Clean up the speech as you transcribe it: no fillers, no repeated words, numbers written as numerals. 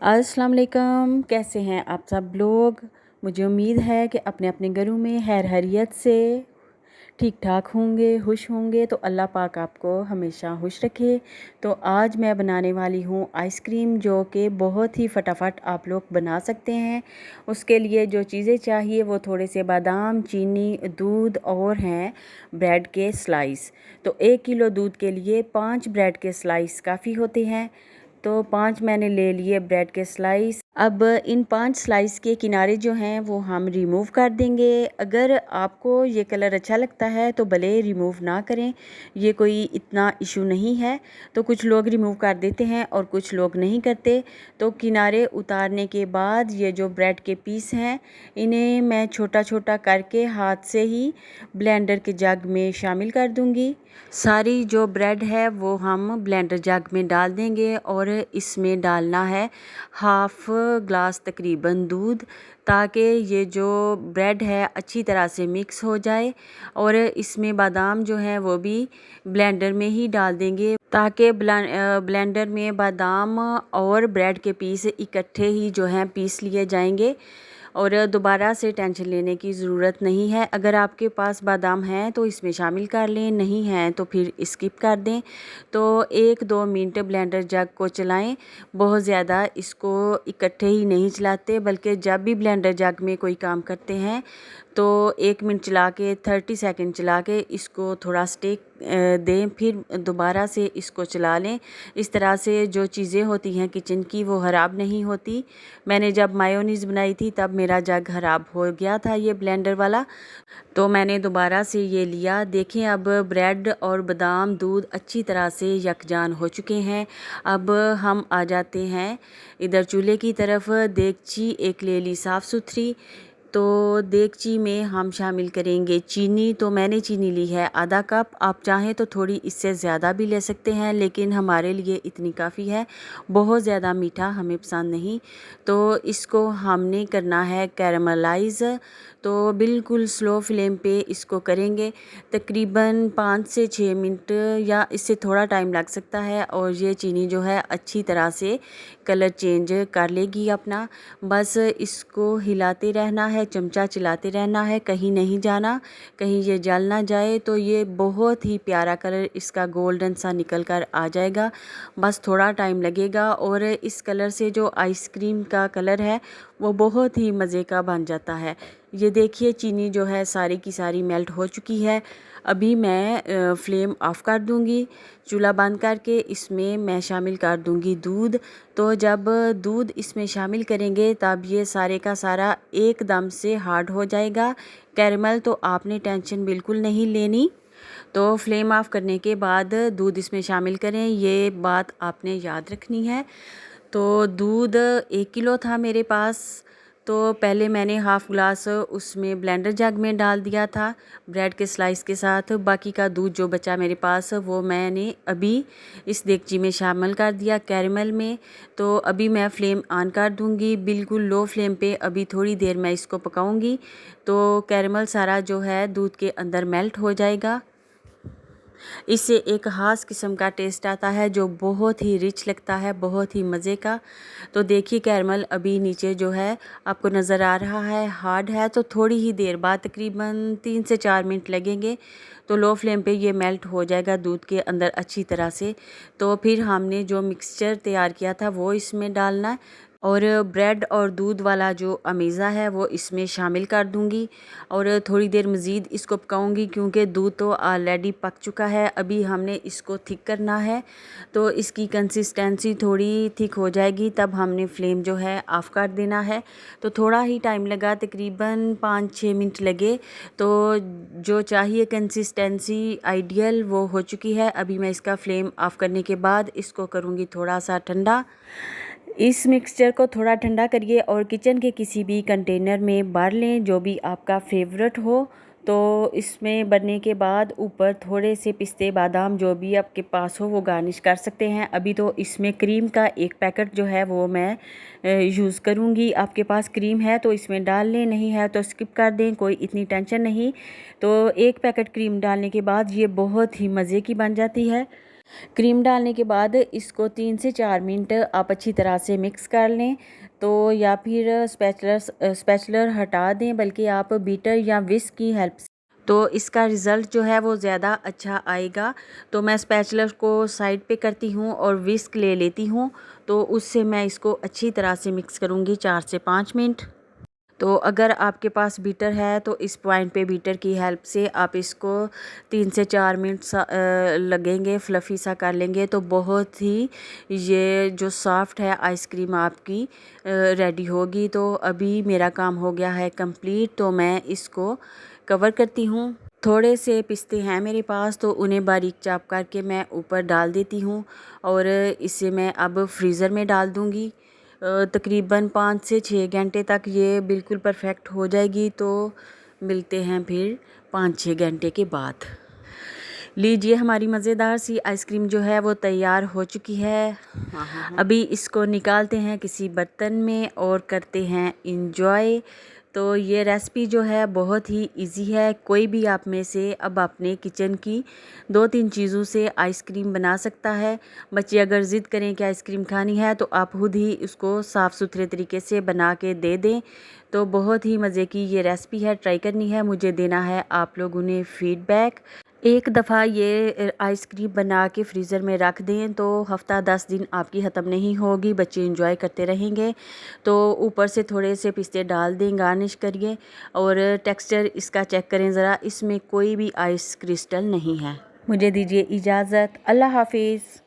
अस्सलाम वालेकुम, कैसे हैं आप सब लोग। मुझे उम्मीद है कि अपने अपने घरों में खैर खैरियत से ठीक ठाक होंगे, खुश होंगे। तो अल्लाह पाक आपको हमेशा खुश रखे। तो आज मैं बनाने वाली हूँ आइसक्रीम, जो कि बहुत ही फटाफट आप लोग बना सकते हैं। उसके लिए जो चीज़ें चाहिए वो थोड़े से बादाम, चीनी, दूध और हैं ब्रेड के स्लाइस। तो 1 किलो दूध के लिए 5 ब्रेड के स्लाइस काफ़ी होते हैं। तो 5 मैंने ले लिए ब्रेड के स्लाइस। अब इन 5 स्लाइस के किनारे जो हैं वो हम रिमूव कर देंगे। अगर आपको ये कलर अच्छा लगता है तो भले रिमूव ना करें, ये कोई इतना इशू नहीं है। तो कुछ लोग रिमूव कर देते हैं और कुछ लोग नहीं करते। तो किनारे उतारने के बाद ये जो ब्रेड के पीस हैं, इन्हें मैं छोटा छोटा करके हाथ से ही ब्लेंडर के जग में शामिल कर दूंगी। सारी जो ब्रेड है वो हम ब्लेंडर जग में डाल देंगे और इसमें डालना है हाफ़ ग्लास तकरीबन दूध, ताकि ये जो ब्रेड है अच्छी तरह से मिक्स हो जाए। और इसमें बादाम जो है वो भी ब्लेंडर में ही डाल देंगे, ताकि ब्लेंडर में बादाम और ब्रेड के पीस इकट्ठे ही जो हैं पीस लिए जाएंगे और दोबारा से टेंशन लेने की ज़रूरत नहीं है। अगर आपके पास बादाम हैं तो इसमें शामिल कर लें, नहीं हैं तो फिर स्किप कर दें। तो 1-2 मिनट ब्लेंडर जग को चलाएं, बहुत ज़्यादा इसको इकट्ठे ही नहीं चलाते, बल्कि जब भी ब्लेंडर जग में कोई काम करते हैं तो 1 मिनट चला के 30 सेकंड चला के इसको थोड़ा स्टेक दें, फिर दोबारा से इसको चला लें। इस तरह से जो चीज़ें होती हैं किचन की वो ख़राब नहीं होती। मैंने जब मायोनीज़ बनाई थी तब मेरा जग ख़राब हो गया था ये ब्लेंडर वाला, तो मैंने दोबारा से ये लिया। देखें अब ब्रेड और बादाम दूध अच्छी तरह से यकजान हो चुके हैं। अब हम आ जाते हैं इधर चूल्हे की तरफ। देगची एक ले ली साफ़ सुथरी। तो देगची में हम शामिल करेंगे चीनी। तो मैंने चीनी ली है आधा कप, आप चाहें तो थोड़ी इससे ज़्यादा भी ले सकते हैं, लेकिन हमारे लिए इतनी काफ़ी है। बहुत ज़्यादा मीठा हमें पसंद नहीं। तो इसको हमने करना है कैरमलाइज़। तो बिल्कुल स्लो फ्लेम पे इसको करेंगे, तकरीबन 5 से 6 मिनट या इससे थोड़ा टाइम लग सकता है। और ये चीनी जो है अच्छी तरह से कलर चेंज कर लेगी अपना। बस इसको हिलाते रहना है, चमचा चलाते रहना है, कहीं नहीं जाना, कहीं ये जल ना जाए। तो ये बहुत ही प्यारा कलर इसका गोल्डन सा निकल कर आ जाएगा। बस थोड़ा टाइम लगेगा और इस कलर से जो आइसक्रीम का कलर है वो बहुत ही मज़े का बन जाता है। ये देखिए चीनी जो है सारी की सारी मेल्ट हो चुकी है। अभी मैं फ्लेम ऑफ़ कर दूंगी, चूल्हा बंद करके इसमें मैं शामिल कर दूंगी दूध। तो जब दूध इसमें शामिल करेंगे तब ये सारे का सारा एकदम से हार्ड हो जाएगा कैरमल। तो आपने टेंशन बिल्कुल नहीं लेनी। तो फ्लेम ऑफ करने के बाद दूध इसमें शामिल करें, ये बात आपने याद रखनी है। तो दूध 1 किलो था मेरे पास। तो पहले मैंने हाफ़ ग्लास उसमें ब्लेंडर जग में डाल दिया था ब्रेड के स्लाइस के साथ। बाकी का दूध जो बचा मेरे पास वो मैंने अभी इस देगची में शामिल कर दिया कैरमल में। तो अभी मैं फ्लेम ऑन कर दूंगी, बिल्कुल लो फ्लेम पे। अभी थोड़ी देर मैं इसको पकाऊंगी तो कैरमल सारा जो है दूध के अंदर मेल्ट हो जाएगा। इससे एक ख़ास किस्म का टेस्ट आता है जो बहुत ही रिच लगता है, बहुत ही मज़े का। तो देखिए कैरमल अभी नीचे जो है आपको नज़र आ रहा है हार्ड है। तो थोड़ी ही देर बाद तकरीबन 3 से 4 मिनट लगेंगे तो लो फ्लेम पे ये मेल्ट हो जाएगा दूध के अंदर अच्छी तरह से। तो फिर हमने जो मिक्सचर तैयार किया था वो इसमें डालना है और ब्रेड और दूध वाला जो अमेज़ा है वो इसमें शामिल कर दूंगी और थोड़ी देर मज़ीद इसको पकाऊंगी, क्योंकि दूध तो ऑलरेडी पक चुका है। अभी हमने इसको थिक करना है। तो इसकी कंसिस्टेंसी थोड़ी थिक हो जाएगी तब हमने फ्लेम जो है ऑफ़ कर देना है। तो थोड़ा ही टाइम लगा, तकरीबन 5-6 मिनट लगे। तो जो चाहिए कंसिस्टेंसी आइडियल वो हो चुकी है। अभी मैं इसका फ्लेम ऑफ़ करने के बाद इसको करूँगी थोड़ा सा ठंडा। इस मिक्सचर को थोड़ा ठंडा करिए और किचन के किसी भी कंटेनर में भर लें जो भी आपका फेवरेट हो। तो इसमें भरने के बाद ऊपर थोड़े से पिस्ते बादाम जो भी आपके पास हो वो गार्निश कर सकते हैं। अभी तो इसमें क्रीम का 1 पैकेट जो है वो मैं यूज़ करूँगी। आपके पास क्रीम है तो इसमें डाल लें, नहीं है तो स्किप कर दें, कोई इतनी टेंशन नहीं। तो 1 पैकेट क्रीम डालने के बाद ये बहुत ही मज़े की बन जाती है। क्रीम डालने के बाद इसको 3 से 4 मिनट आप अच्छी तरह से मिक्स कर लें। तो या फिर स्पैचुलर हटा दें, बल्कि आप बीटर या विस्क की हेल्प से, तो इसका रिज़ल्ट जो है वो ज़्यादा अच्छा आएगा। तो मैं स्पैचुलर को साइड पे करती हूँ और विस्क ले लेती हूँ। तो उससे मैं इसको अच्छी तरह से मिक्स करूँगी 4 से 5 मिनट। तो अगर आपके पास बीटर है तो इस पॉइंट पे बीटर की हेल्प से आप इसको 3 से 4 मिनट लगेंगे, फ्लफ़ी सा कर लेंगे। तो बहुत ही ये जो सॉफ्ट है आइसक्रीम आपकी रेडी होगी। तो अभी मेरा काम हो गया है कंप्लीट। तो मैं इसको कवर करती हूँ। थोड़े से पिस्ते हैं मेरे पास, तो उन्हें बारीक चॉप करके मैं ऊपर डाल देती हूँ और इसे मैं अब फ्रीज़र में डाल दूँगी। तकरीबन 5 से 6 घंटे तक ये बिल्कुल परफेक्ट हो जाएगी। तो मिलते हैं फिर 5-6 घंटे के बाद। लीजिए, हमारी मज़ेदार सी आइसक्रीम जो है वो तैयार हो चुकी है। अभी इसको निकालते हैं किसी बर्तन में और करते हैं इंजॉय। तो ये रेसिपी जो है बहुत ही इजी है। कोई भी आप में से अब अपने किचन की 2-3 चीज़ों से आइसक्रीम बना सकता है। बच्चे अगर ज़िद करें कि आइसक्रीम खानी है तो आप खुद ही उसको साफ़ सुथरे तरीके से बना के दे दें। तो बहुत ही मज़े की ये रेसिपी है, ट्राई करनी है, मुझे देना है आप लोगों ने फ़ीडबैक। एक दफ़ा ये आइसक्रीम बना के फ्रीज़र में रख दें तो हफ़्ता 10 दिन आपकी ख़त्म नहीं होगी, बच्चे इंजॉय करते रहेंगे। तो ऊपर से थोड़े से पिस्ते डाल दें, गार्निश करिए और टेक्सचर इसका चेक करें ज़रा, इसमें कोई भी आइस क्रिस्टल नहीं है। मुझे दीजिए इजाज़त, अल्लाह हाफ़िज़।